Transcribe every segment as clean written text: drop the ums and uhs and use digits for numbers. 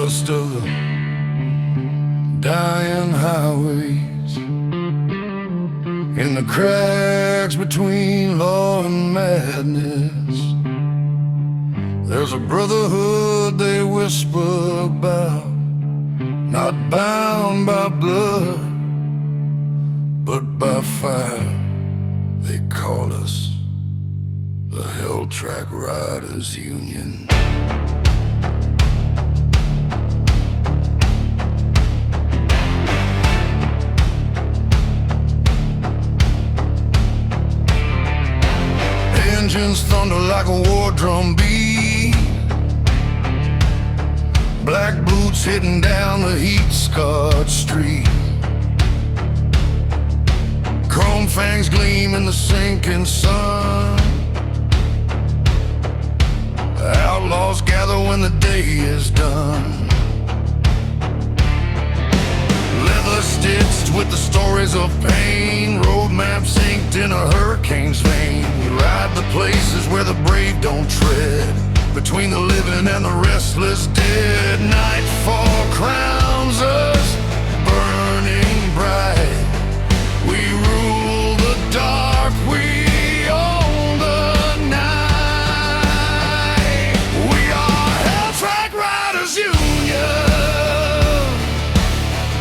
dust of the dying highways, in the cracks between law and madness, there's a brotherhood they whisper about, not bound by blood, but by fire. They call us the Hell Track Riders Union. Engines thunder like a war drum beat, black boots hitting down the heat-scarred street, chrome fangs gleam in the sinking sun. Outlaws gather when the day is done, leather stitched with the stories of pain, road maps inked in a hurricane's vein. We ride the places where the brave don't tread, between the living and the restless dead. Nightfall crowns us, burning bright. We rule the dark, we own the night. We are Hell Track Riders Union,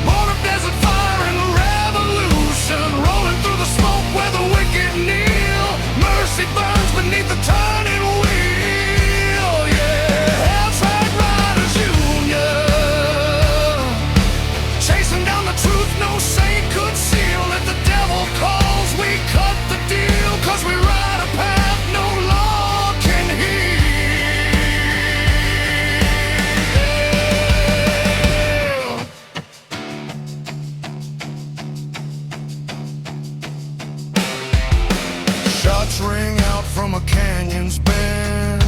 born of desert fire and revolution, rolling through the smoke where the wicked kneel. Mercy burns beneath the turning wheel. Yeah, Hell Track Riders Union, chasing down the truth no saint could seal. If the devil calls, we cut the deal, 'cause we ride a path no law can heal. Shots ring out from a canyon's bend,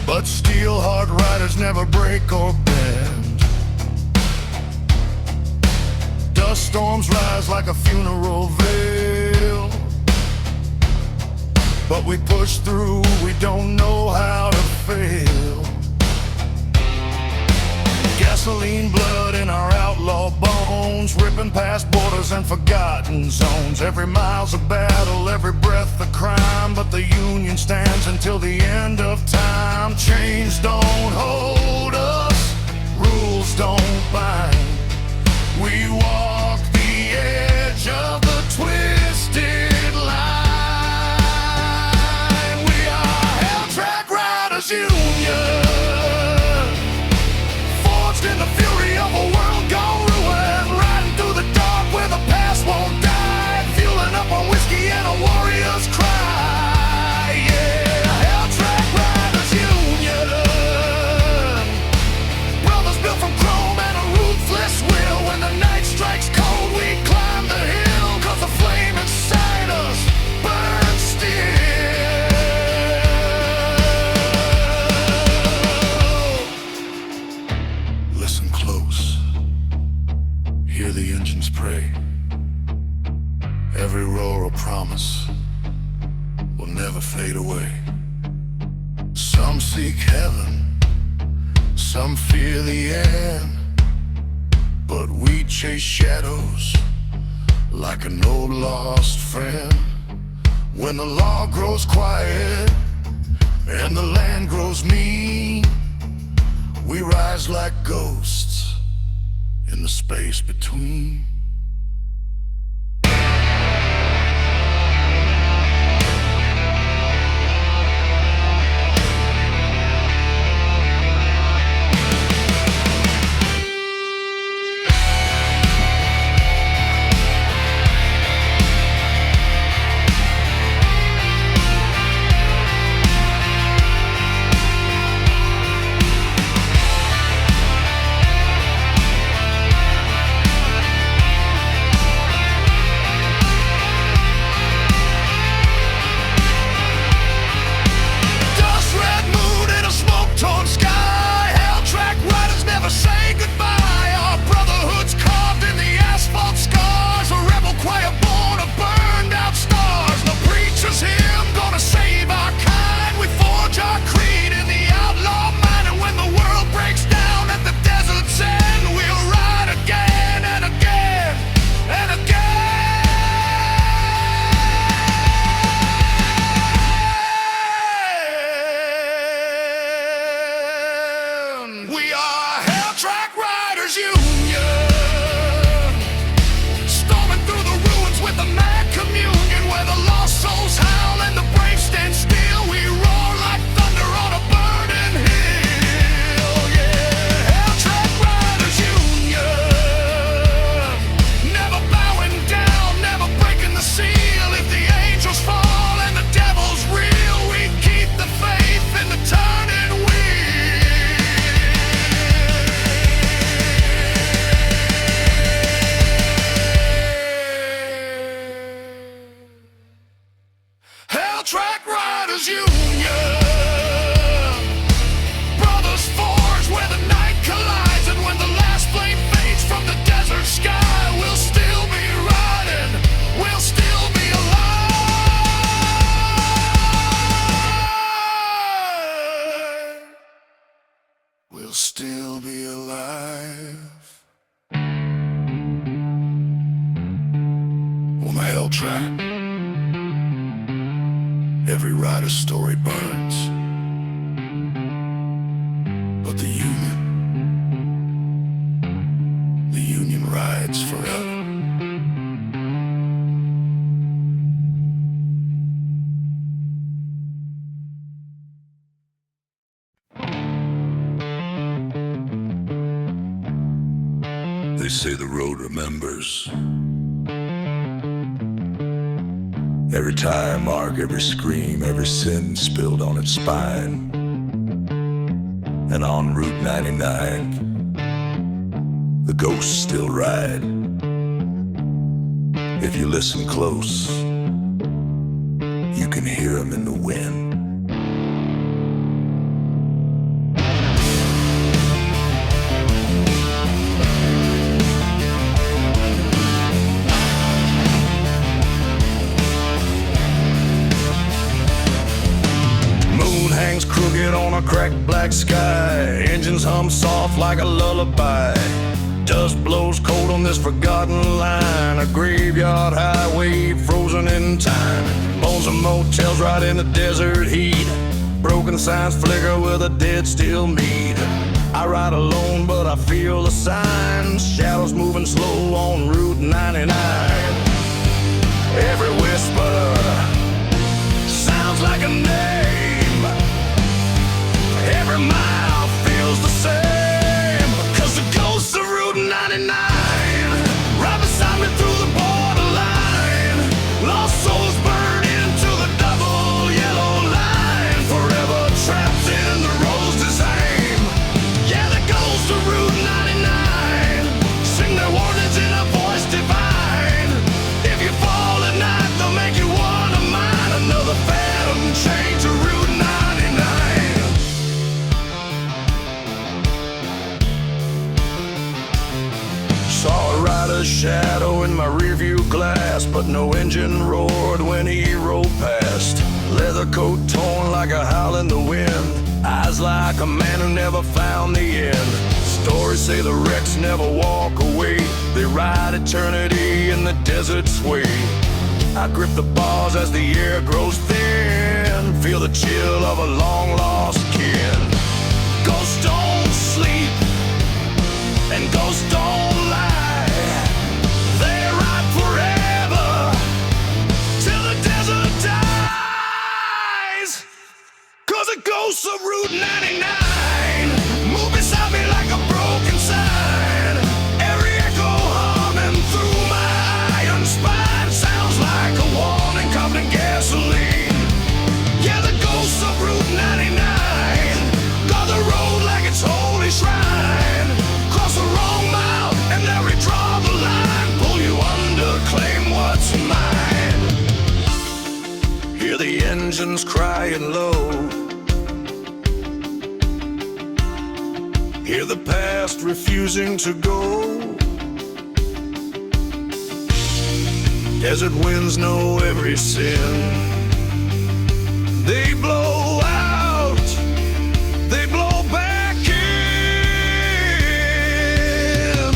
but steel-heart riders never break or bend. Dust storms rise like a funeral veil, but we push through, we don't know how to fail. Gasoline blood in our outlaw bones, ripping past borders and forgotten zones. Every mile's a battle, every breath a crime, but the Union stands until the end of time. Chains don't hold us, rules don't bind. We walk the edge of the twisted line. We are Hell Track Riders Union, forged in the fury of a world gone ruined, riding through the dark where the past won't die, fueling up on whiskey and a warrior's cry. Yeah, Hell Track Riders Union, brothers built from chrome and a ruthless will. When the night strikes cold, we climb the hill, 'cause the flame inside us burns still. Listen close, hear the engines pray. Every roar a promise will never fade away. Some seek heaven, some fear the end, but we chase shadows like an old lost friend. When the law grows quiet and the land grows mean, we rise like ghosts in the space between. track. Every rider's story burns, but the Union rides forever. They say the road remembers. Every tire mark, every scream, every sin spilled on its spine. And on Route 99, the ghosts still ride. If you listen close, you can hear them in the wind. Hangs crooked on a cracked black sky. Engines hum soft like a lullaby. Dust blows cold on this forgotten line. A graveyard highway frozen in time. Bones of motels right in the desert heat. Broken signs flicker with a dead still meat. I ride alone but I feel the signs. Shadows moving slow on Route 99. Every whisper sounds like a name. Every mile feels the same, 'cause the ghosts of Route 99 right beside me through the borderline. Lost souls burn into the double yellow line, forever trapped in the road's design. Yeah, the ghosts of Route 99 sing their warnings in a voice divine. If you fall at night, they'll make you one of mine. Another phantom chain to Route 99. Saw a rider's shadow in my rearview glass, but no engine roared when he rode past. Leather coat torn like a howl in the wind. Eyes like a man who never found the end. Stories say the wrecks never walk away. They ride eternity in the desert's way. I grip the bars as the air grows thin. Feel the chill of a long lost kin. Ghosts don't sleep and ghosts don't lie. They ride forever till the desert dies. 'Cause the ghosts of Route 99 move beside me like a broken sign. Every echo humming through my iron spine sounds like a warning covered in gasoline. Yeah, the ghosts of Route 99 guard the road like it's holy shrine. Cross the wrong mile and they'll redraw the line. Pull you under, claim what's mine. Hear the engines crying low. Hear the past refusing to go. Desert winds know every sin. They blow out, they blow back in.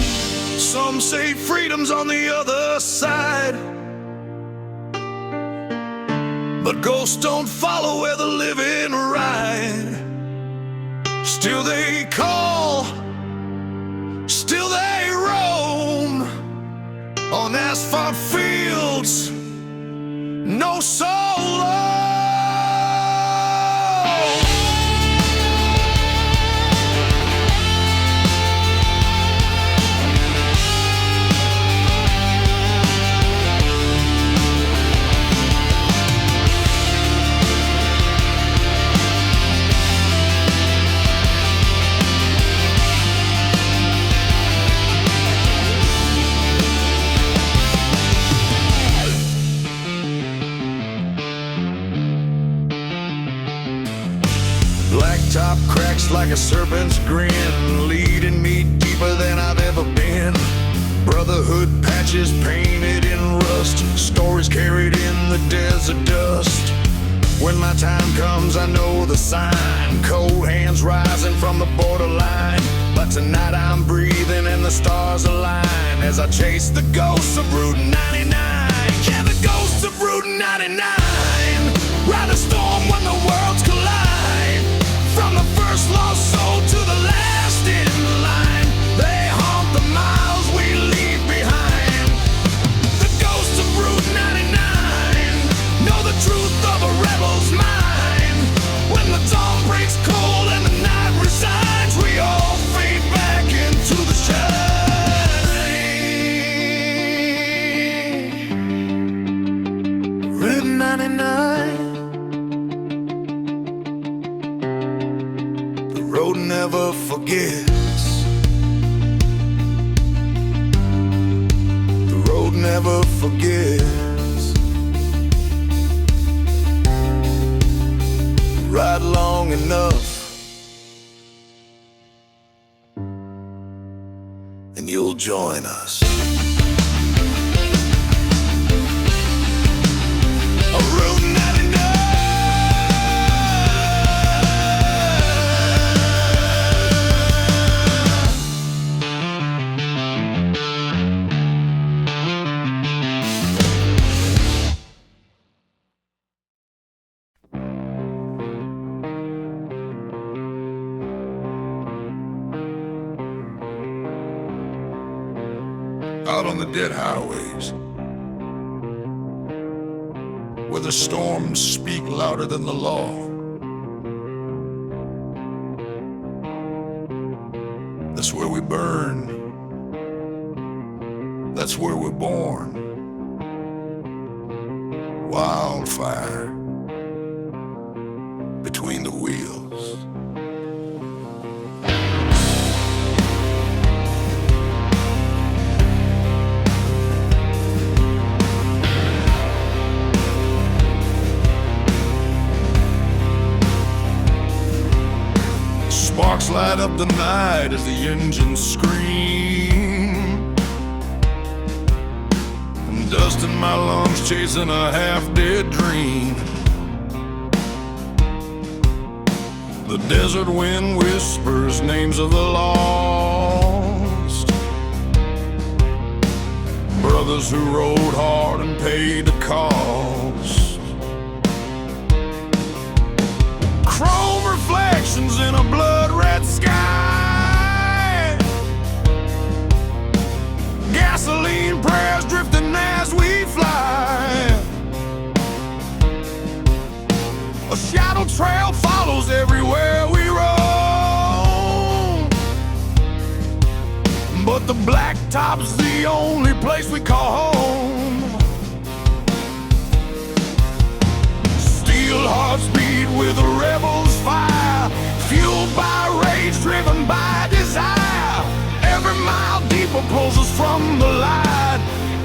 Some say freedom's on the other side, but ghosts don't follow where the living ride. Still they call, still they roam on asphalt fields, no soul alone. Blacktop cracks like a serpent's grin, leading me deeper than I've ever been. Brotherhood patches painted in rust, stories carried in the desert dust. When my time comes, I know the sign. Cold hands rising from the borderline. But tonight I'm breathing and the stars align as I chase the ghosts of Route 99. Yeah, the ghosts of Route 99 ride a storm when the worlds collide. From the first lost soul to the last in line, they haunt the miles we leave behind. The ghosts of Route 99 know the truth of a rebel's mind. When the dawn breaks cold and the night resigns, we all fade back into the shine. Route 99, the road never forgets. The road never forgets. Ride long enough and you'll join us. Route 99. Out on the dead highways, where the storms speak louder than the law, that's where we burn, that's where we're born. Wildfire between the wheels. Sparks light up the night as the engines scream. I'm dust in my lungs chasing a half-dead dream. The desert wind whispers names of the lost, brothers who rode hard and paid the cost. Chrome reflections in a blood-red sky, gasoline prayers drifting as we fly. A shadow trail follows everywhere we roam, but the blacktop's the only place we call home. Steel hearts beat with a rebel's fire, fueled by rage, driven by desire. Every mile deeper pulls us from the light.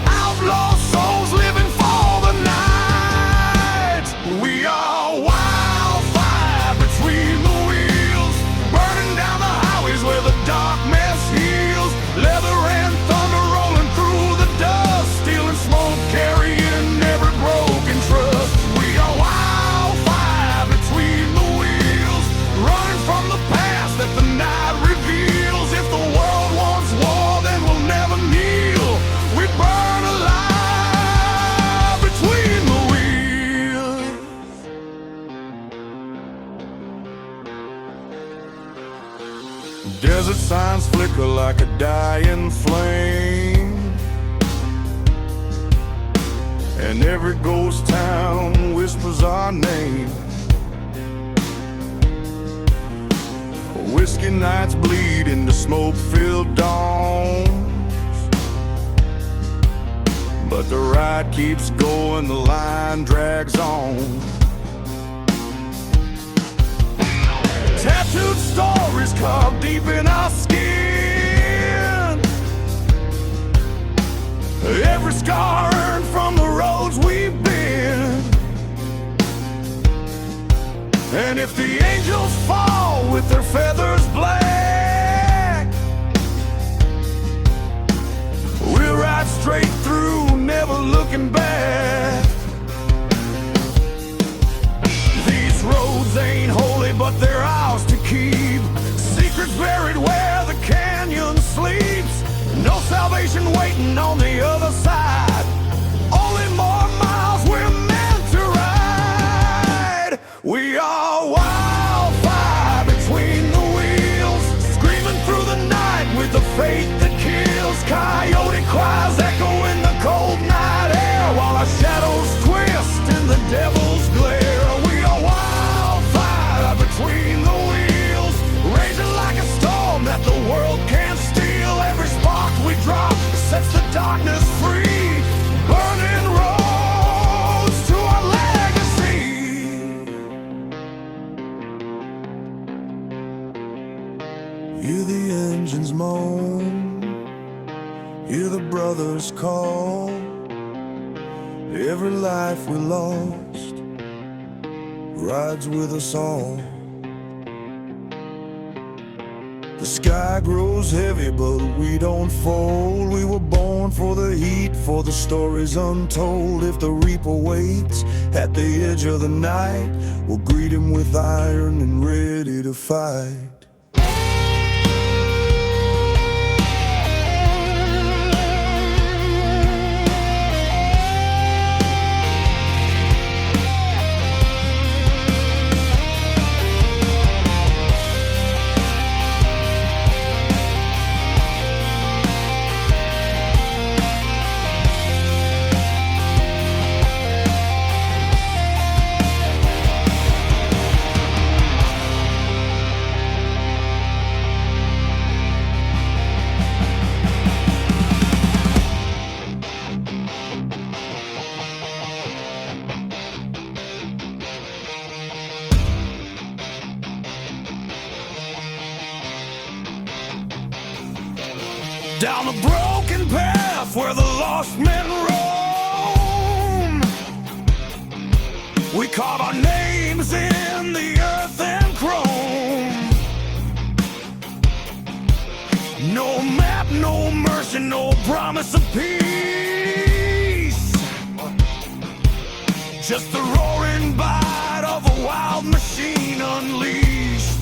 Outlaw souls living for the night. We are wildfire between the wheels, burning down the highways where the darkness heals. Leather and thunder rolling through the dust, stealing smoke, carrying every broken trust. We are wildfire between the wheels, running from the past that the night reveals. If the world wants war, then we'll never kneel. We burn alive between the wheels. Desert signs flicker like a dying flame, and every ghost town whispers our name. Whiskey nights bleed into smoke-filled dawns, but the ride keeps going, the line drags on. Tattooed stories carved deep in our skin, every scar earned from the roads we've been. And if the angels fall with their feathers black, we'll ride straight through, never looking back. These roads ain't holy, but they're ours to keep. Secrets buried where the canyon sleeps. No salvation waiting on the other side. Only more Hear the brothers call. Every life we lost rides with us all. The sky grows heavy, but we don't fold. We were born for the heat, for the stories untold. If the reaper waits at the edge of the night, we'll greet him with iron and ready to fight. Down the broken path where the lost men roam, we carve our names in the earth and chrome. No map, no mercy, no promise of peace, just the roaring bite of a wild machine unleashed.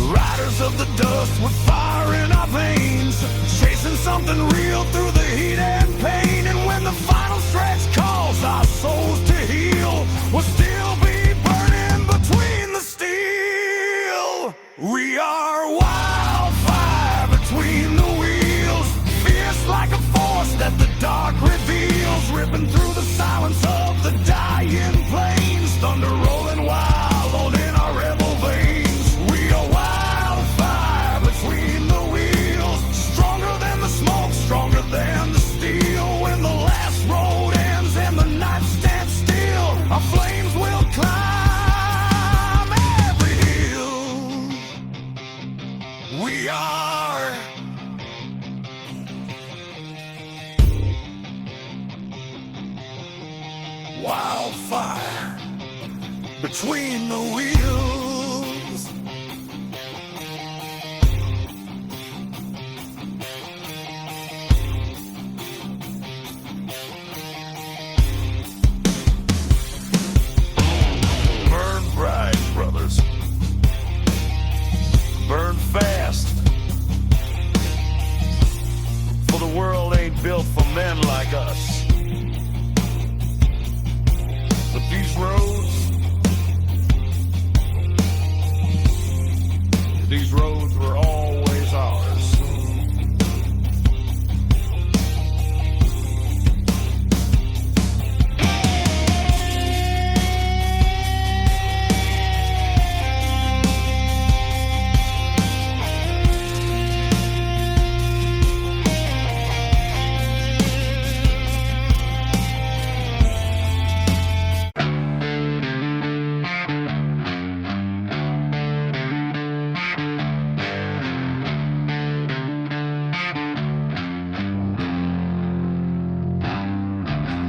Riders of the dust with fire in our veins, chasing something real through the heat and pain. And when the final stretch calls our souls to heal, we'll still be burning between the steel. We are wildfire between the wheels, fierce like a force that the dark reveals, ripping through the silence of the dying plains, thunder rolling wild in our rebel veins. We are wildfire between the wheels, stronger than the smoke, stronger than the steel. When the last road ends and the night stands still, our flames will climb every hill. We are wildfire between the wheels. Burn bright, brothers. Burn fast. For the world ain't built for men like us. But these roads were always ours.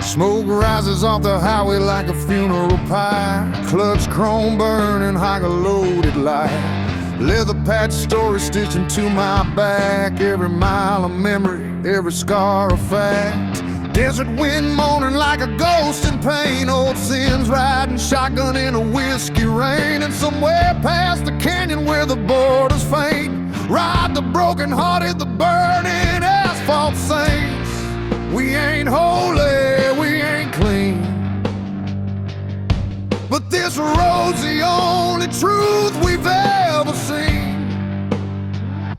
Smoke rises off the highway like a funeral pyre. Clutch chrome burning, high a loaded light. Leather patch story stitching to my back. Every mile of memory, every scar a fact. Desert wind moaning like a ghost in pain. Old sins riding shotgun in a whiskey rain. And somewhere past the canyon where the borders faint, ride the broken hearted, the burning asphalt saints. We ain't holy, we ain't clean, but this road's the only truth we've ever seen.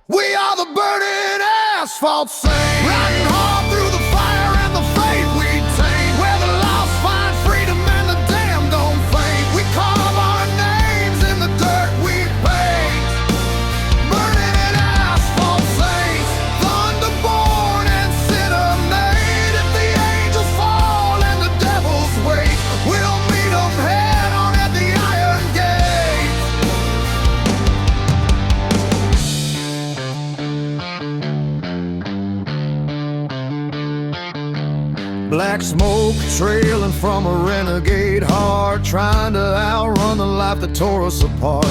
We are the burning asphalt saints, riding hard through the fire and the faith we taint, where the lost find freedom and the damned don't faint. We carve our names in the dirt we paint, burning in asphalt saints, thunderborn and sinner made. If the angels fall and the devils wait, we'll meet them head on at the iron gate. Black smoke trailing from a renegade heart, trying to outrun the life that tore us apart.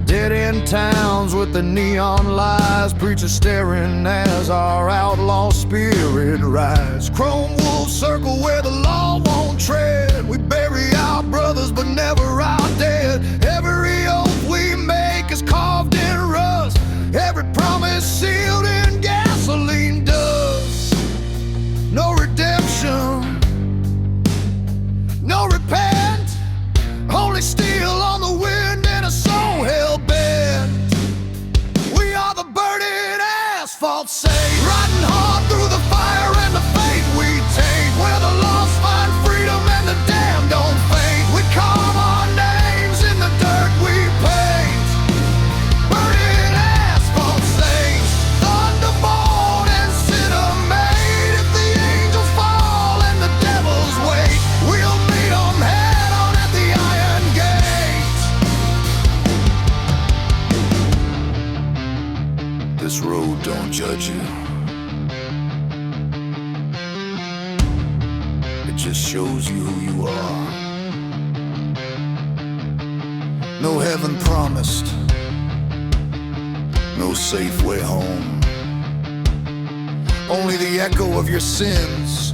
Dead-end towns with the neon lights, preachers staring as our outlaw spirit rise. Chrome wolves circle where the law won't tread. We bury our brothers but never our dead. Every oath we make is carved in rust, every promise sealed in gasoline dust. No redemption, no repent, only steel on the wind and a soul hell-bent. We are the burning asphalt saints, riding hard through the fire and the fate we take, where the lost find freedom and the damned don't faint. We carve our names in the dirt we paint, burning asphalt saints, thunderbolt and sinner made. If the angels fall and the devils wait, we'll meet them head on at the iron gate. This road don't judge you, it just shows you who you are. No heaven promised, no safe way home, only the echo of your sins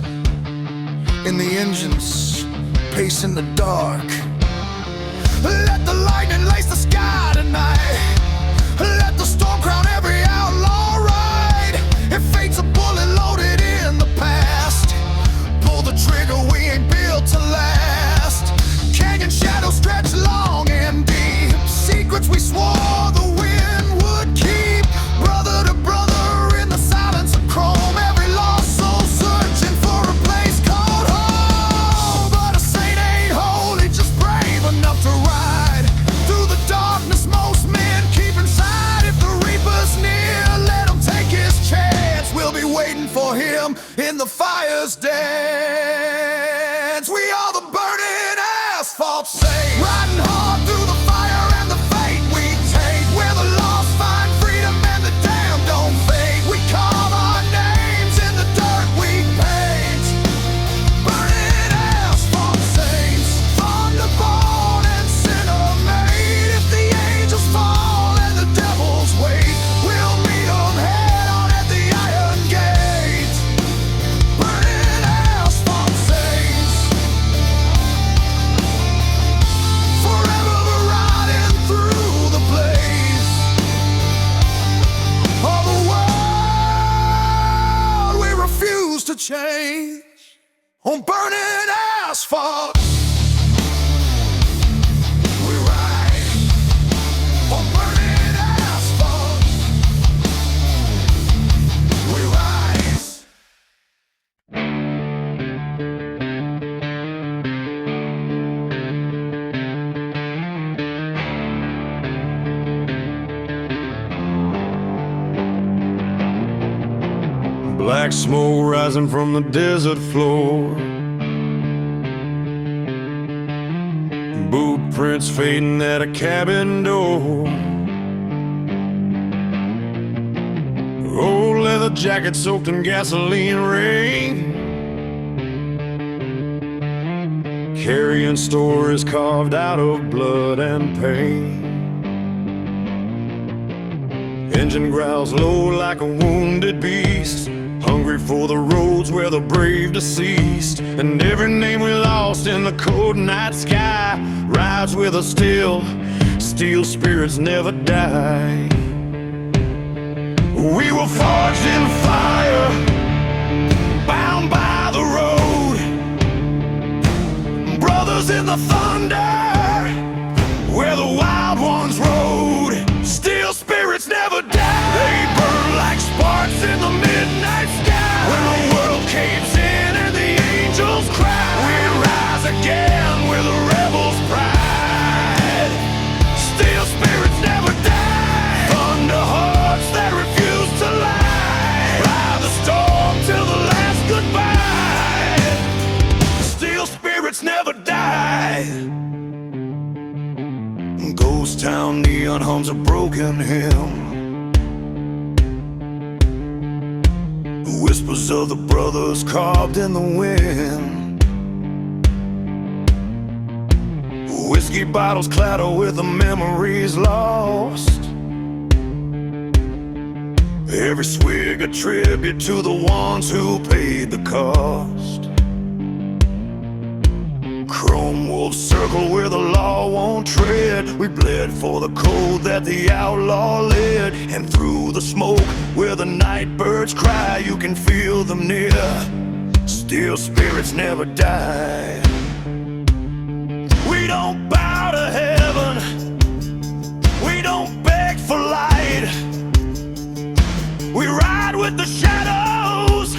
in the engines pacing the dark. Let the lightning lace the sky tonight, let the storm crown every outlaw ride. If fate's a bullet loaded in the past, pull the trigger, we ain't built to last. Canyon shadows stretch long and deep, secrets we swore the wind would keep. Brother to brother in the silence of chrome, every lost soul searching for a place called home. But a saint ain't holy, just brave enough to ride through the darkness most men keep inside. If the reaper's near, let him take his chance, we'll be waiting for him in the fire's dance. We are the burning asphalt saints, riding hard through the fire and the fate we take, where the lost find freedom and the damned don't fade. We carve our names in the dirt we paint, burning asphalt saints, thunderbolt and sinner made. If the angels fall and the devils wait, we'll meet them head on at the iron gate. Burning asphalt saints, forever riding through the blaze of the world we refuse to change. On burning asphalt we ride, on burning asphalt we rise. Black smoke rising from the desert floor, boot prints fading at a cabin door. Old leather jacket soaked in gasoline rain, carrying stories carved out of blood and pain. Engine growls low like a wounded beast, hungry for the roads where the brave deceased. And every name we lost in the cold night sky rides with us still, steel spirits never die. We were forged in fire, bound by the road, brothers in the thunder where the wild ones rode. Steel spirits never die, they burn like sparks in the midnight sky. When the world caves in and the angels cry, we rise again with a rebel's pride. Steel spirits never die, thunder hearts that refuse to lie, ride the storm till the last goodbye. Steel spirits never die. Ghost town neon hums a broken hymn, Whispers of the brothers carved in the wind. Whiskey bottles clatter with the memories lost. Every swig a tribute to the ones who paid the cost. Chrome wolves circle where the law won't tread. We bled for the code that the outlaw led. And through the smoke where the night birds cry, you can feel them near. Still spirits never die. We don't bow to heaven, we don't beg for light. We ride with the shadows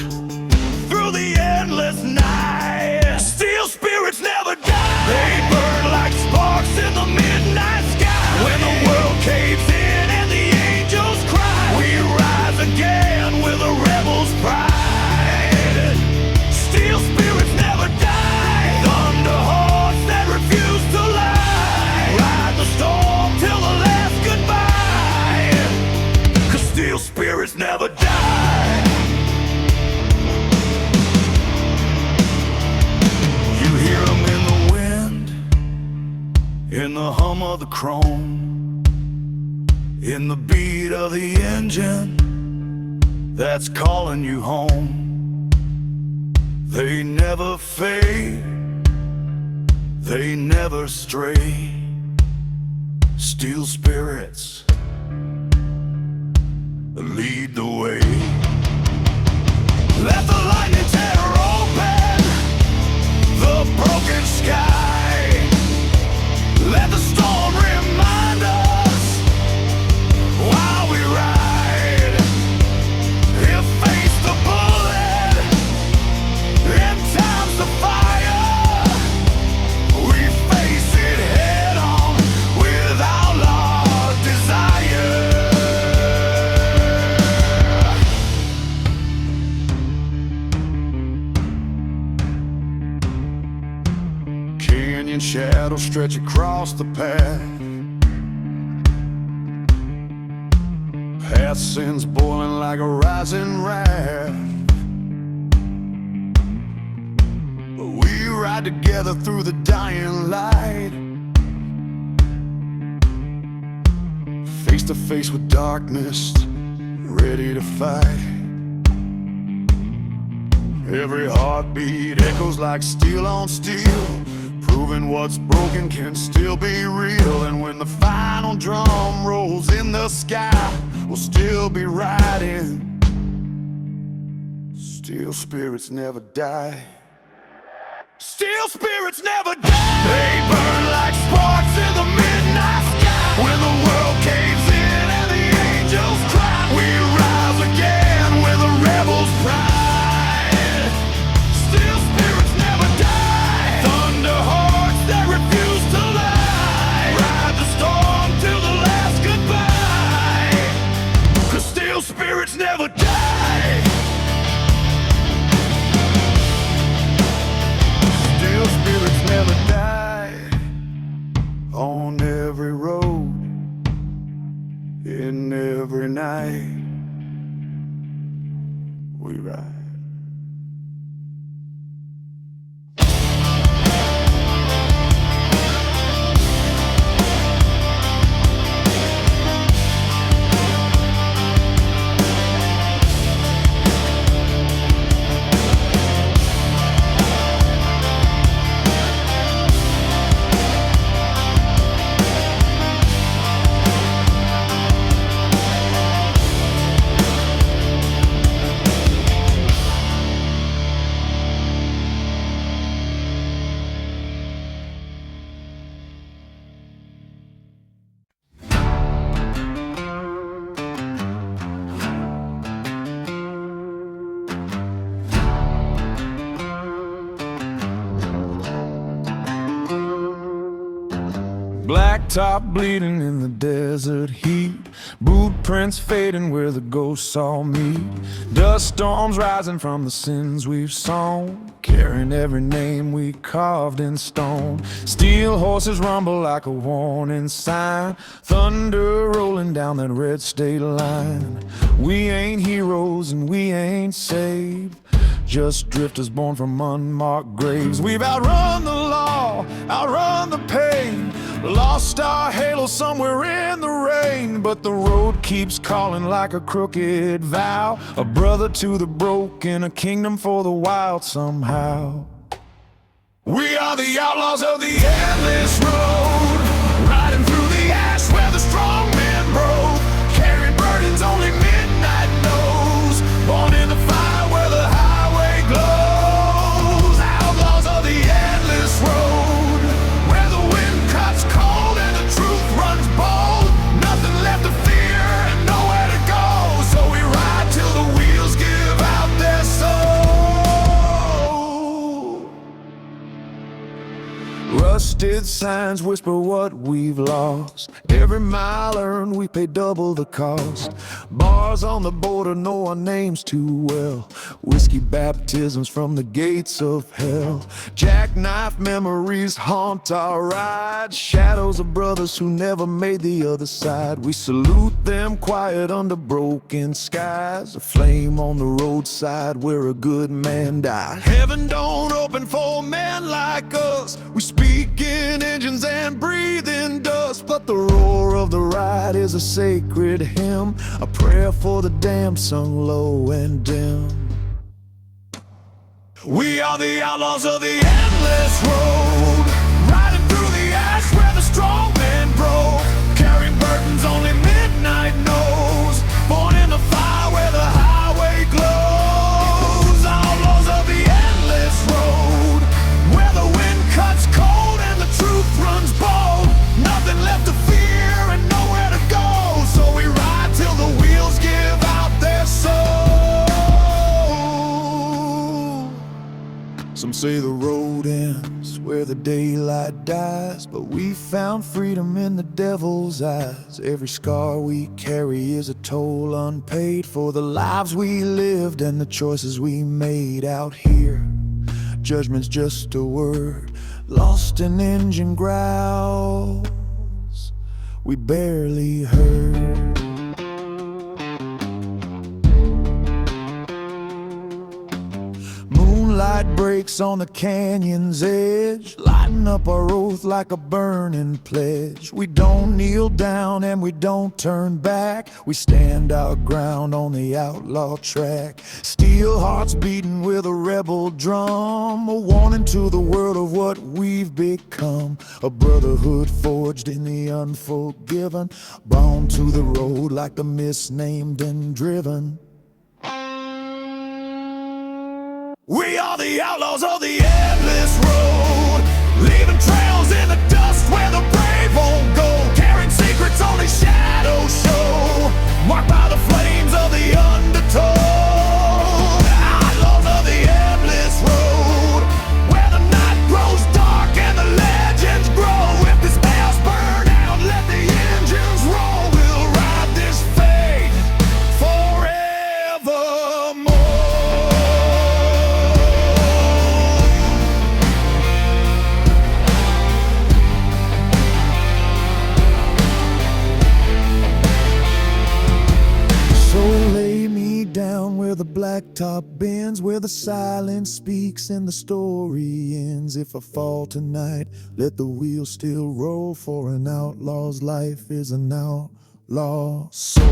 through the endless night. Still spirits never die. They burn like sparks in the midnight sky. When the world caves in and the angels cry, we rise again with a rebel's pride. Still spirits never die. Thunder hearts that refuse to lie. Ride the storm till the last goodbye. 'Cause still spirits never die. You hear them in the wind, in the hum of the chrome, in the beat of the engine that's calling you home. They never fade, they never stray. Steel spirits lead the way. Let the lightning tear open the broken sky. Let the storm remind us while we ride. If face the bullet in times of fire, we face it head on with outlaw desire. Canyon shadows stretch across the path. Past sins boiling like a rising wrath. But we ride together through the dying light, face to face with darkness, ready to fight. Every heartbeat echoes like steel on steel, proving what's broken can still be real. And when the final drum rolls in the sky, we'll still be riding. Still spirits never die. Still spirits never die. They burn like sparks in the midnight sky. When the world caves in and the angels cry, we rise again with a rebel's pride. Still spirits never die. Thunder hearts that refuse to lie. Ride the storm till the last goodbye. 'Cause still spirits never die. Still spirits never die. On every road, in every night, we ride. blacktop bleeding in the desert heat, boot prints fading where the ghosts all meet, dust storms rising from the sins we've sown, carrying every name we carved in stone. Steel horses rumble like a warning sign, thunder rolling down that red state line. We ain't heroes and we ain't saved, just drifters born from unmarked graves. We've outrun the law, outrun the pain, lost our halo somewhere in the rain. But the road keeps calling like a crooked vow, a brother to the broken, a kingdom for the wild somehow. We are the outlaws of the endless road, riding through the ash where the strong men broke, carrying burdens only midnight knows, born in the fire where the highway glows. Outlaws of the endless road, where the wind cuts cold and the truth runs bold, nothing left to fear and nowhere to go, so we ride till the wheels give out their soul. Rusted signs whisper what we've lost, every mile earned we pay double the cost. Bars on the border know our names too well, whiskey baptisms from the gates of hell. Jackknife memories haunt our ride, shadows of brothers who never made the other side. We salute them quiet under broken skies, a flame on the roadside where a good man died. Heaven don't open for men like us, we speak in engines and breathe in dust, but the roar of the ride is a sacred hymn, a prayer for the damned sung low and dim. We are the outlaws of the endless road, riding through the ash where the strong men broke, carrying burdens only midnight knows, born in the fire where the highway glows. Outlaws of the endless road, where the wind cuts cold and the truth runs bold, nothing left to fear and nowhere to go, so we ride till the wheels give out their soul. Some say the road ends where the daylight dies, but we found freedom in the devil's eyes. Every scar we carry is a toll unpaid for the lives we lived and the choices we made out here. Judgment's just a word lost in engine growls we barely heard. Moonlight breaks on the canyon's edge, lighting up our oath like a burning pledge. We don't kneel down and we don't turn back, we stand our ground on the outlaw track. Steel hearts beating with a rebel drum, a warning to the world of what we've become. A brotherhood forged in the unforgiven, bound to the road like the misnamed and driven. We are the outlaws of the endless road, leaving trails in the dust where the brave won't go, carrying secrets only shadows show, marked by the flames of the undertow. Outlaws of the endless road, where the night grows dark and the legends grow. If this bells burn out, let the engines roll. We'll ride this fate forevermore. Down where the blacktop bends, where the silence speaks and the story ends. If I fall tonight, let the wheels still roll, for an outlaw's life is an outlaw soul.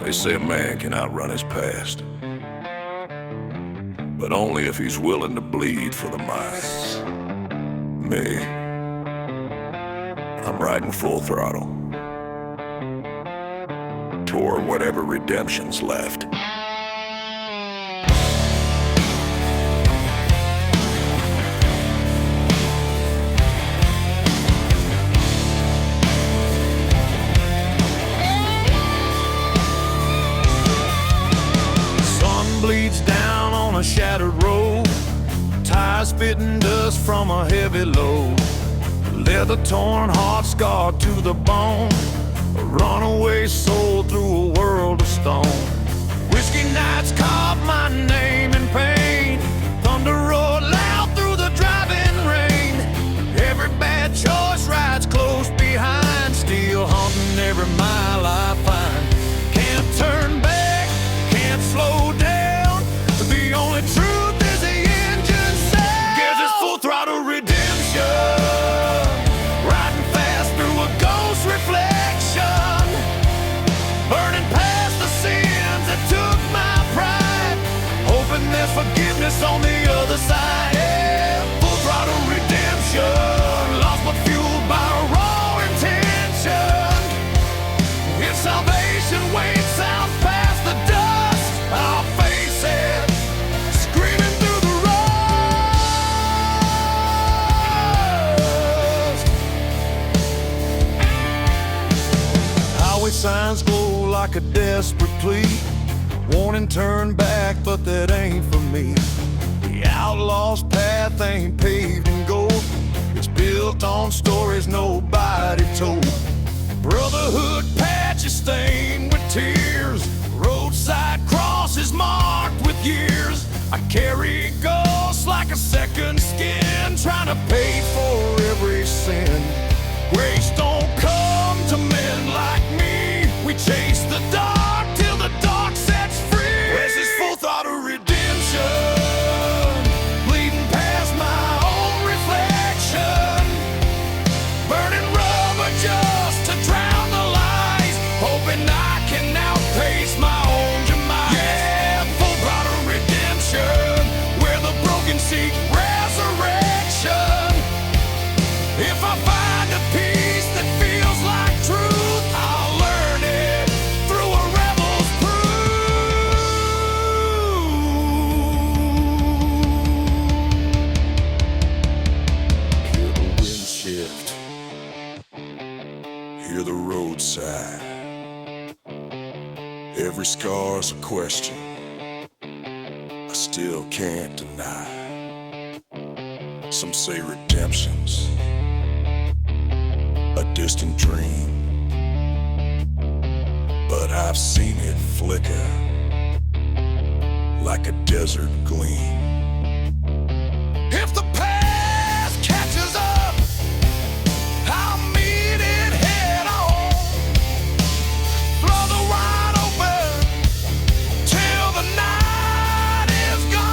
They say a man can outrun his past, but only if he's willing to bleed for the miles. Me, I'm riding full throttle toward whatever redemption's left. shattered road, tires spitting dust from a heavy load, leather torn, heart scarred to the bone, a runaway soul through a world of stone. Whiskey nights carved my name in pain, thunder roared loud through the driving rain. Every bad choice rides close behind, still haunting every mile I find. Can't turn back, can't slow down, the only truth is the engine sound. Gives us full throttle redemption, riding fast through a ghost reflection, burning past the sins that took my pride, hoping there's forgiveness on the other side. Yeah, full throttle redemption, lost but fueled by a raw intention. If salvation waits out past the dust, I'll face it, screaming through the rust. Highway signs glow like a desperate plea, warning turn back, but that ain't for me. The outlaw's path ain't paved in gold, it's built on stories nobody told. Brotherhood patches stained with tears, roadside crosses marked with years. I carry ghosts like a second skin, trying to pay for every sin. Grace don't come to men like me, we chase the dark till the dark sets free. This is full throttle redemption, bleeding past my own reflection, burning rubber just to drown the lies, hoping I can outpace my own demise. Yeah, full throttle redemption, where the broken seek resurrection. If I find a peace that feels like truth, I'll learn it through a rebel's proof. Hear the wind shift, hear the roadside. Every scar's a question I still can't deny. Some say redemption's a distant dream, but I've seen it flicker like a desert gleam. If the past catches up, I'll meet it head on, throw the wide open till the night is gone.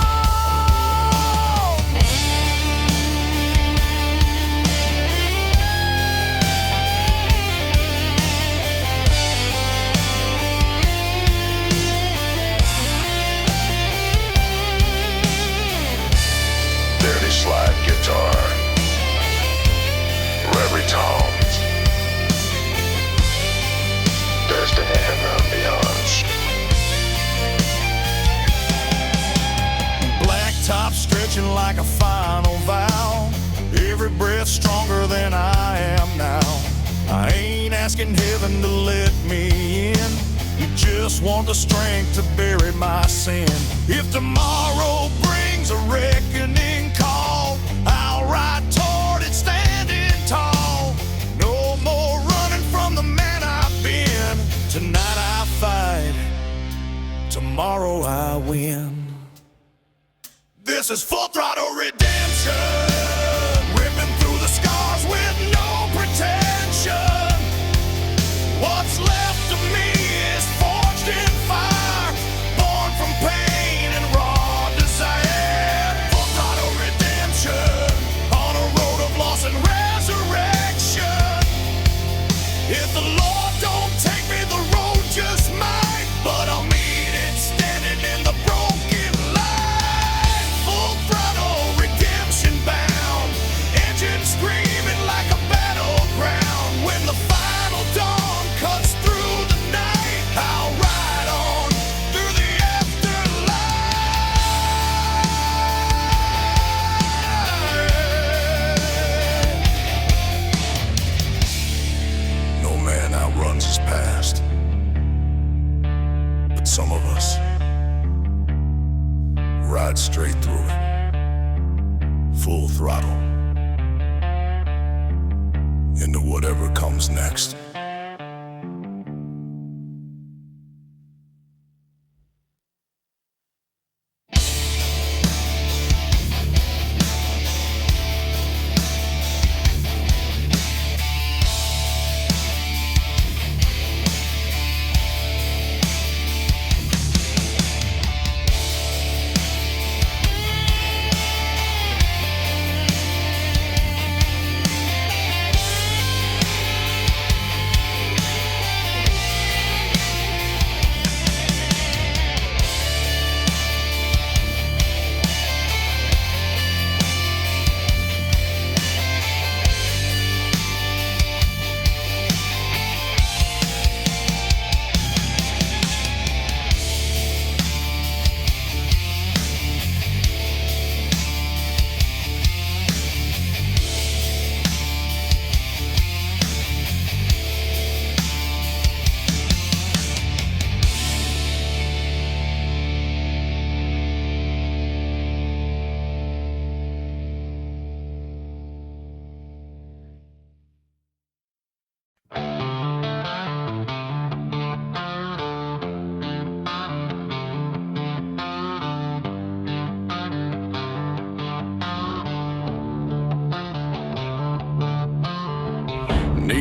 Dirty slide guitar, every tones, destiny and beyond. Black top stretching like a final vow, every breath stronger than I am now. I ain't asking heaven to let me in, you just want the strength to bury my sin. If tomorrow brings a reckoning call, I'll ride toward it standing tall. No more running from the man I've been. Tonight I fight, tomorrow I win. This is full throttle redemption, ripping through the scars with no pretension. What's left of me is forged in fire, born from pain and raw desire. Full throttle redemption, on a road of loss and resurrection. If the Lord don't take me, the road just might, but I'll meet it standing in the broken light. Full throttle redemption bound, engine screaming like a battleground. When the final dawn cuts through the night, I'll ride on through the afterlife. No man outrun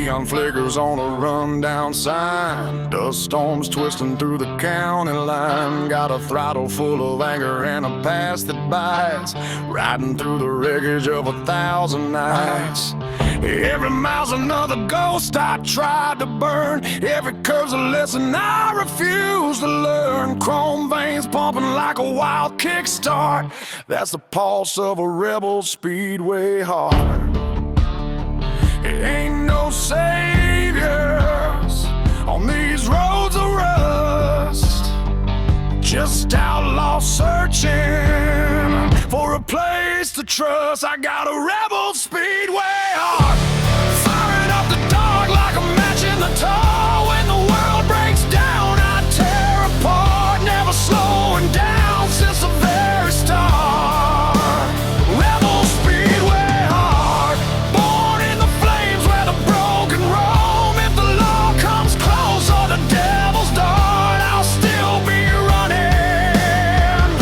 neon flickers on a rundown sign. Dust storms twisting through the county line. Got a throttle full of anger and a past that bites, riding through the wreckage of 1,000 nights. Every mile's another ghost I tried to burn. Every curve's a lesson I refuse to learn. Chrome veins pumping like a wild kickstart. That's the pulse of a rebel speedway heart. It ain't no saviors on these roads of rust, just outlaws searching for a place to trust. I got a rebel speedway heart, firing up the dark like a match in the tar. When the world breaks down, I tear apart, never slowing down since the very start. Rebel speedway heart, born in the flames where the broken roam. If the law comes close or the devil's dart, I'll still be running,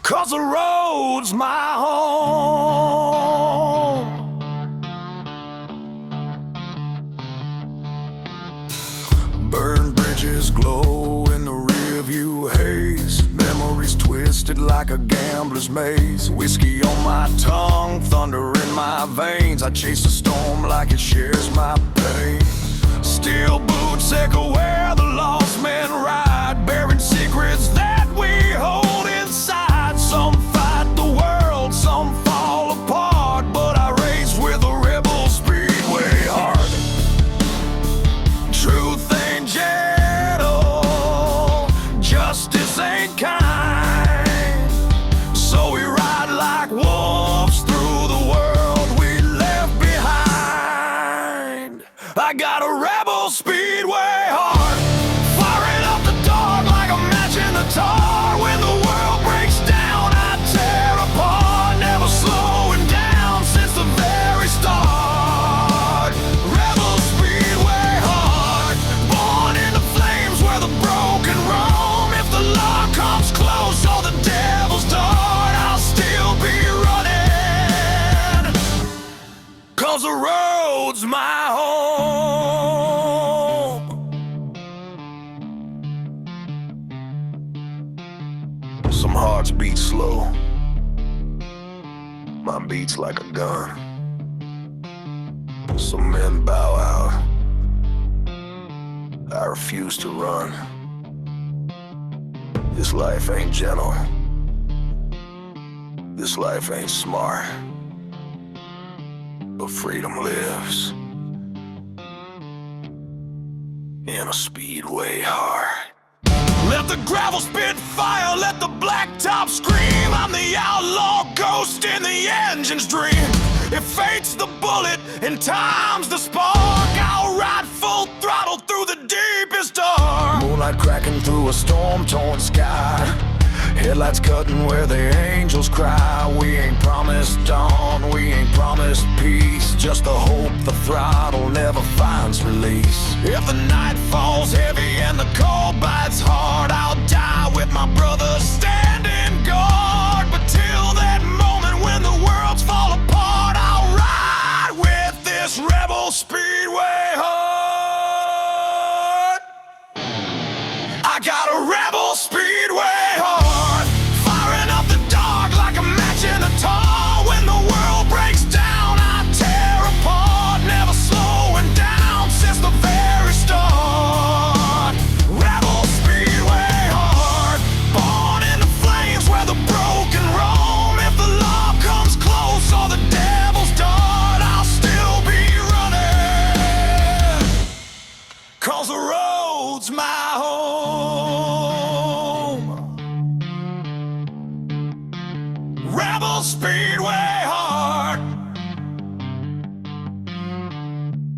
'cause the road's my home. Burned bridges glow in the rearview haze. Memories twisted like a gambler's maze. Whiskey on my tongue, thunder in my veins. I chase the storm like it shares my pain. Steel boots echo where the lost men ride, bearing secrets that we hold inside. Some fight the world, some fall apart, but I race with a rebel speedway heart. Truth ain't gentle, justice ain't kind, so we ride like wolves through the world we left behind. I got a rebel speedway heart, firing up the dark like a match in the tar. When the world breaks down, I tear apart, never slowing down since the very start. Rebel speedway heart, born in the flames where the broken roam. If the law comes close or the devil's dart, I'll still be running, 'cause the road's my home. Some hearts beat slow, mine beats like a gun. Some men bow out, I refuse to run. This life ain't gentle, this life ain't smart, but freedom lives in a speedway heart. Let the gravel spit fire, let the blacktop scream. I'm the outlaw ghost in the engine's dream. If fate's the bullet and time's the spark, I'll ride full throttle through the deepest dark. Moonlight cracking through a storm-torn sky, headlights cutting where the angels cry. We ain't promised dawn, we ain't promised peace, just the hope the throttle never finds release. If the night falls heavy and the cold bites hard, I'll die with my brothers standing guard. But till that moment when the worlds fall apart, I'll ride with this rebel speedway heart. I got a rebel speedway heart, firing up the dark like a match in a tar. When the world breaks down, I tear apart, never slowing down since the very start. Rebel speedway heart, born in the flames where the broken roam. If the law comes close or the devil's dart, I'll still be running, 'cause the road's my home. Rebel speedway heart,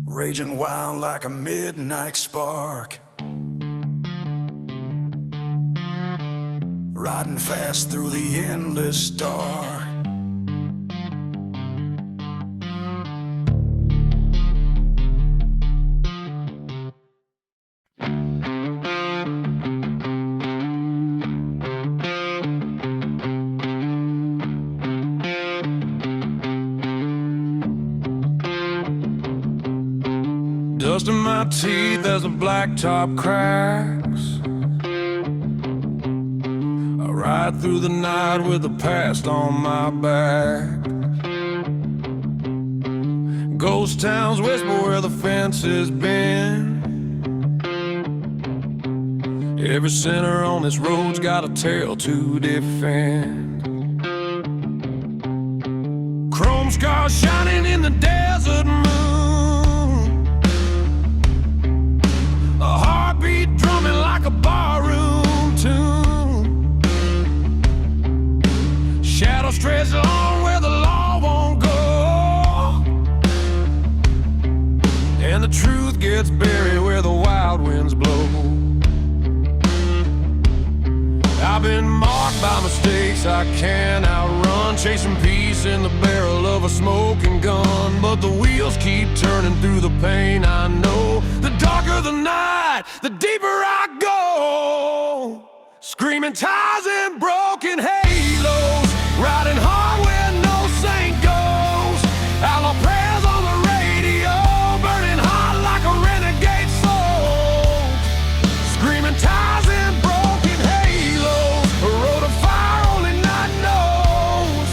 raging wild like a midnight spark, riding fast through the endless dark. my teeth as the blacktop cracks. I ride through the night with the past on my back. Ghost towns whisper where the fence has been. Every sinner on this road's got a tale to defend. Chrome scars shining in the desert moon, a heartbeat drumming like a barroom tune. Shadows stretch along where the law won't go, and the truth gets buried where the wild winds blow. I've been marked by mistakes I can't outrun, chasing peace in the barrel of a smoking gun. But the wheels keep turning through the pain I know. The darker the night, the deeper I go. Screaming ties and broken halos, riding hard where no saint goes. Outlaw prayers on the radio, burning hot like a renegade soul. Screaming ties and broken halos, a road of fire only night knows.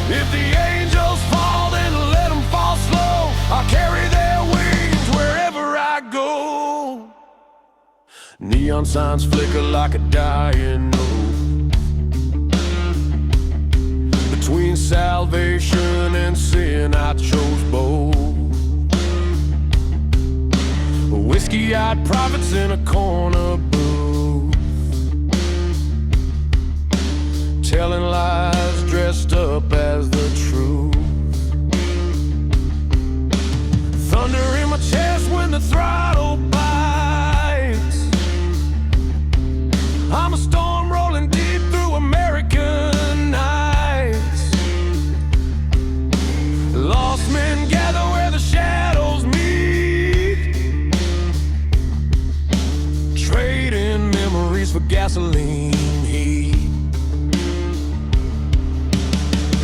If the angels fall, then let them fall slow. I'll carry their wings wherever I go. Neon signs flicker like a dying note. Between salvation and sin, I chose both. Whiskey-eyed prophets in a corner booth, telling lies dressed up as the truth. Thunder in my chest when the throttle bites. I'm a storm rolling deep through American nights. Lost men gather where the shadows meet, trading memories for gasoline heat.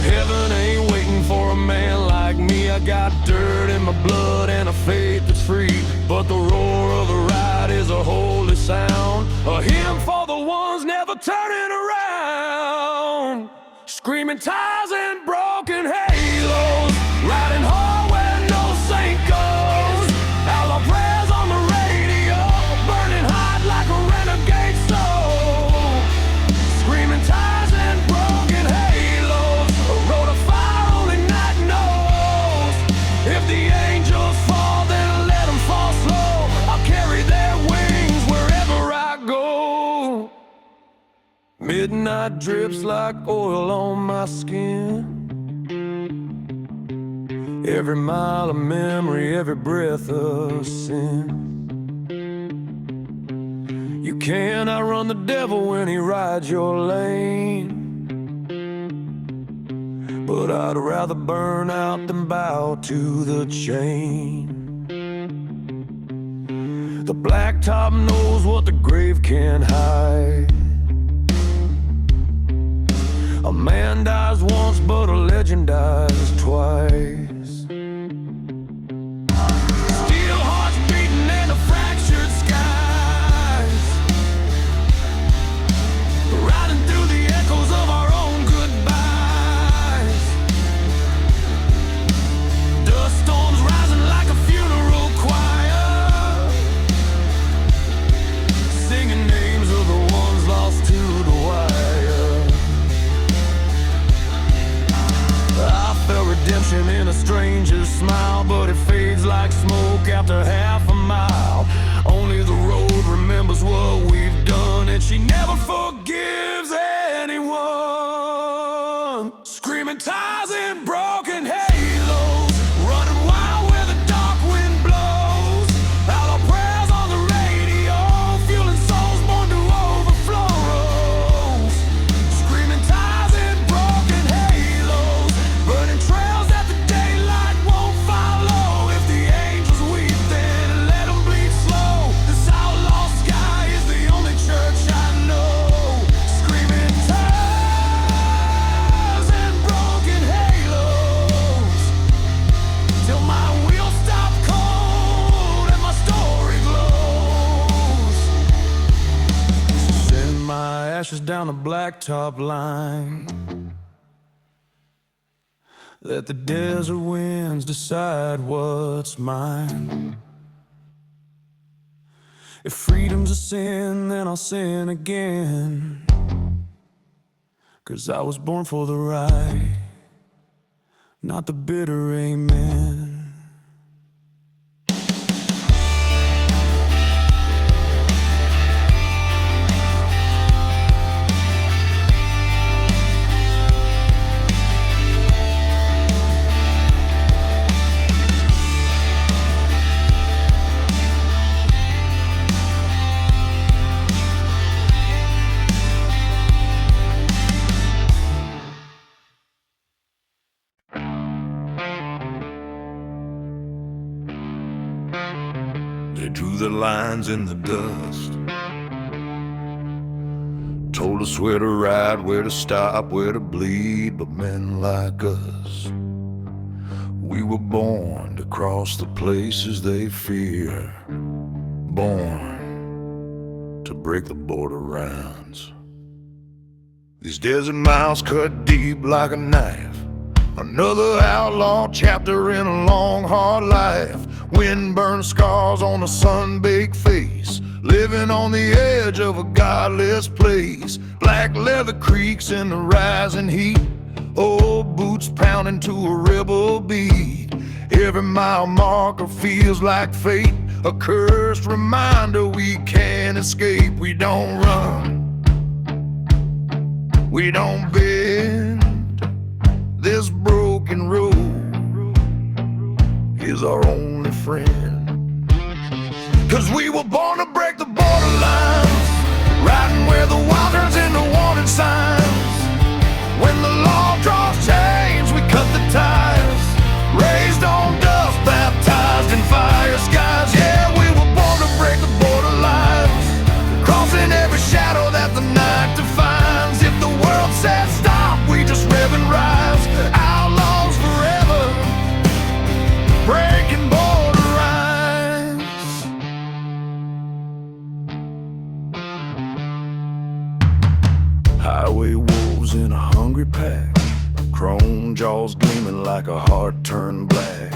Heaven ain't waiting for a man like me. I got dirt in my blood and a faith that's free. But the roar of the ride is a holy sound, a hymn for the ones never turning around. Screaming ties and broken halos, riding hard where no saint goes. Outlaw prayers on the radio, burning hot like a renegade soul. Screaming ties and broken halos, a road of fire only night knows. If the angels fall, then let them fall slow. I'll carry their wings wherever I go. Midnight drips like oil on my skin. Every mile of memory, every breath of sin. You can't outrun the devil when he rides your lane, but I'd rather burn out than bow to the chain. The blacktop knows what the grave can't hide. A man dies once, but a legend dies twice. Steel hearts beating in the fractured skies, riding through the echoes of our own goodbyes. Dust storms rising like a funeral choir, singing names of the ones lost to the wire. I felt redemption in a stranger's smile, but it fades like smoke after half a mile. Only the road remembers what we've done, and she never forgives anyone. Screaming ties and broken halos, running wild where the dark wind blows. Outlaw prayers on the radio, fueling souls born to overflow. Screaming ties and broken halos, burning trails that the daylight won't follow. If the angels weep, then let them bleed crashes down the blacktop line. Let the desert winds decide what's mine. If freedom's a sin, then I'll sin again. 'Cause I was born for the right, not the bitter amen. They drew the lines in the dust, told us where to ride, where to stop, where to bleed. But men like us, we were born to cross the places they fear, born to break the border rounds. These desert miles cut deep like a knife, another outlaw chapter in a long, hard life. Wind-burned scars on a sun-baked face, living on the edge of a godless place. Black leather creaks in the rising heat, old boots pounding to a rebel beat. Every mile marker feels like fate, a cursed reminder we can't escape. We don't run, we don't bend. This broken road is our only friend. 'Cause we were born to break the borderlines, riding where the wild turns into warning signs. When the law draws chains, we cut the ties, raised on dust, baptized in fire skies. Yeah, we were born to break the borderlines, crossing every shadow that the night defines. If the world says stop, we just rev and rise. Outlaws forever, breaking border lines. Highway wolves in a hungry pack, chrome jaws gleaming like a heart turned black.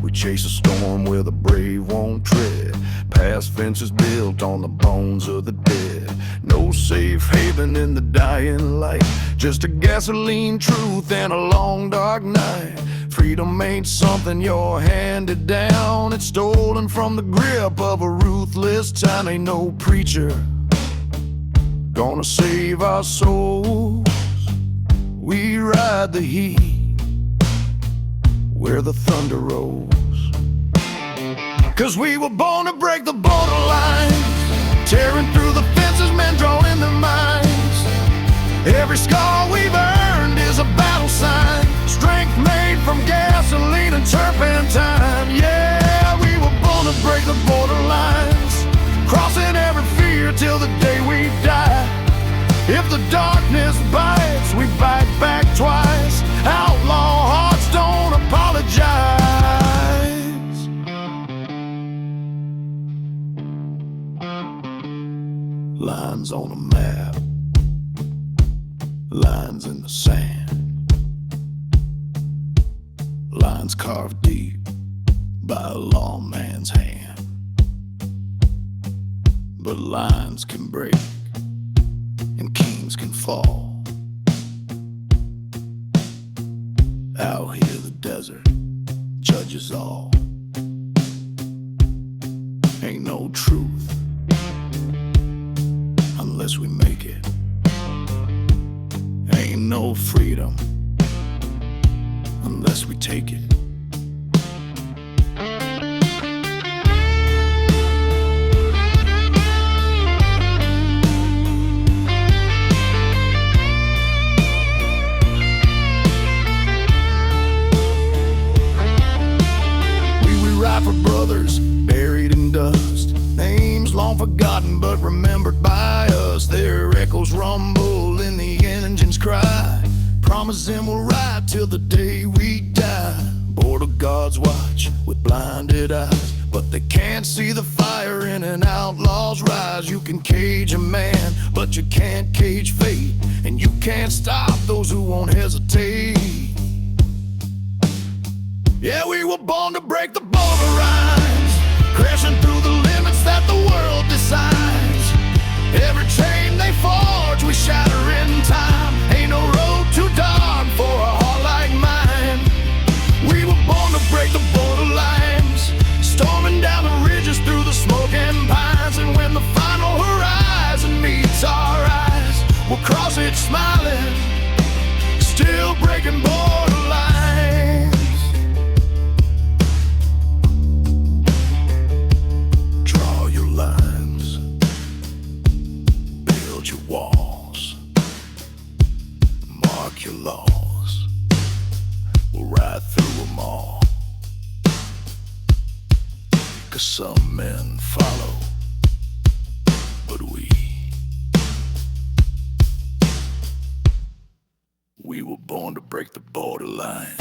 We chase a storm where the brave won't tread, past fences built on the bones of the dead. No safe haven in the dying light, just a gasoline truth and a long dark night. Freedom ain't something you're handed down, it's stolen from the grip of a ruthless time. Ain't no preacher gonna save our souls. We ride the heat where the thunder rolls. 'Cause we were born to break the borderlines, tearing through the fences, men drawing their minds. Every scar we've earned is a battle sign, strength made from gasoline and turpentine. Yeah, we were born to break the borderlines, crossing every fear till the day we die. If the darkness bites, we bite back twice. Outlaw hearts don't apologize. Lines on a map, lines in the sand, lines carved deep by a lawman's hand. But lines can break and kings can fall. Out here the desert judges all. Ain't no truth unless we make it. Ain't no freedom unless we take it. For brothers buried in dust, names long forgotten but remembered by us. Their echoes rumble in the engine's cry, promising we'll ride till the day we die. Border guards watch with blinded eyes, but they can't see the fire in an outlaw walls rise. You can cage a man, but you can't cage fate. And you can't stop those who won't hesitate. Yeah, we were born to break the border lines, crashing through the limits that the world decides. Every chain they forge, we shatter in time. Ain't no road too dark for a heart like mine. We were born to break the borderlines, storming down the ridges through the smoking pines. And when the final horizon meets our eyes, we'll cross it smiling, still breaking borderlines. Draw your lines, build your walls, mark your laws. We'll ride through them all. 'Cause some men follow, but we were born to break the borderline.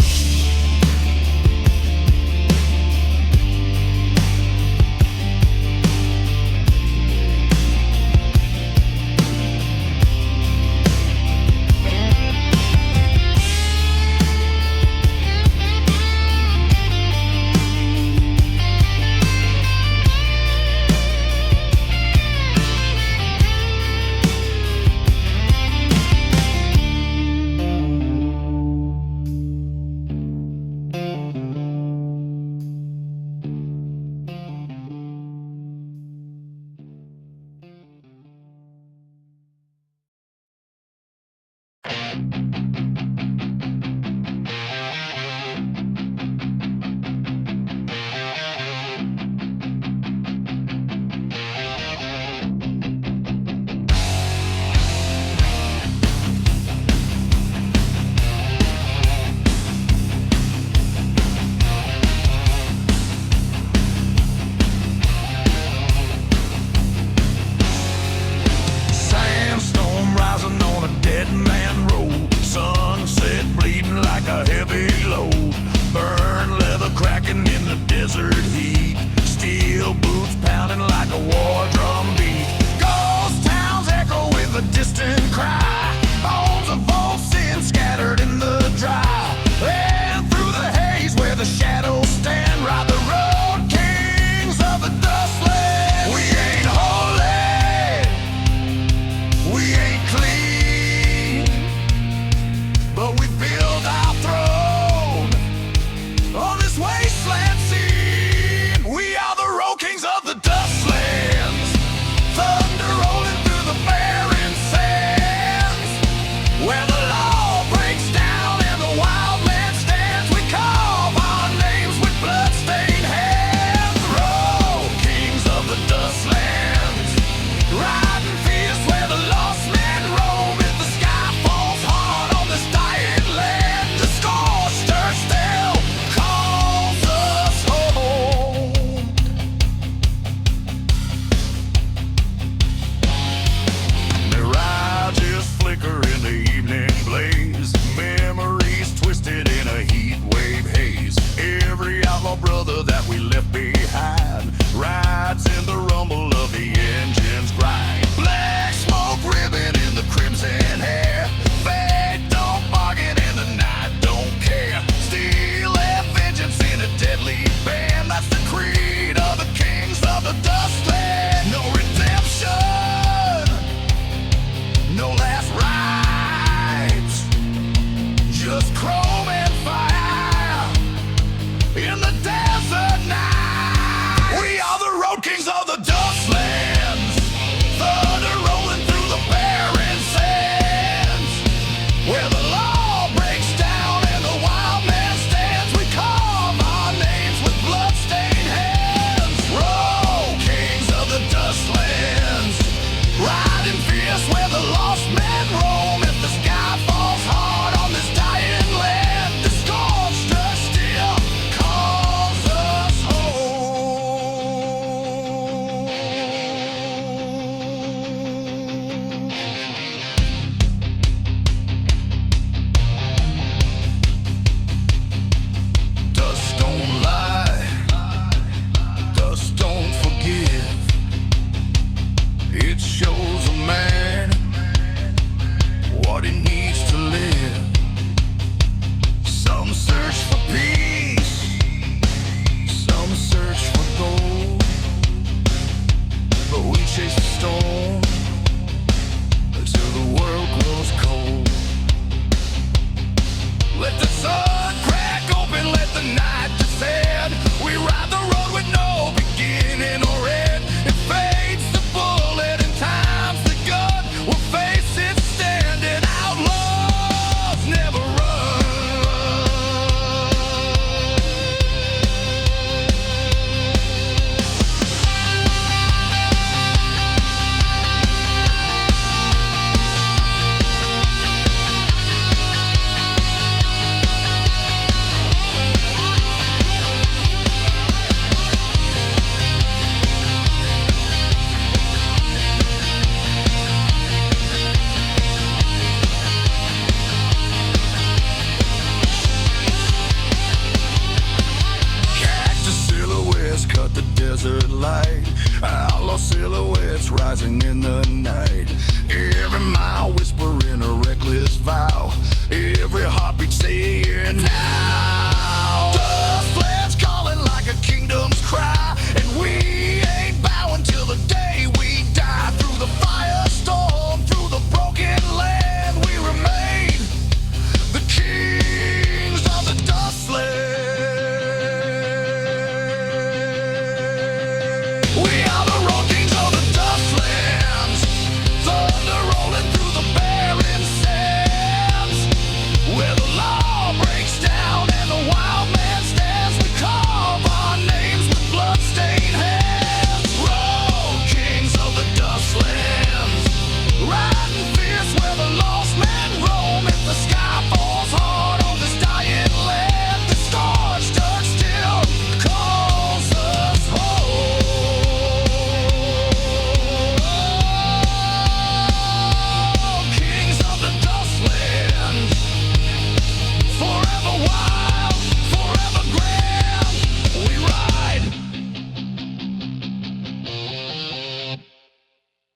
rising in the night.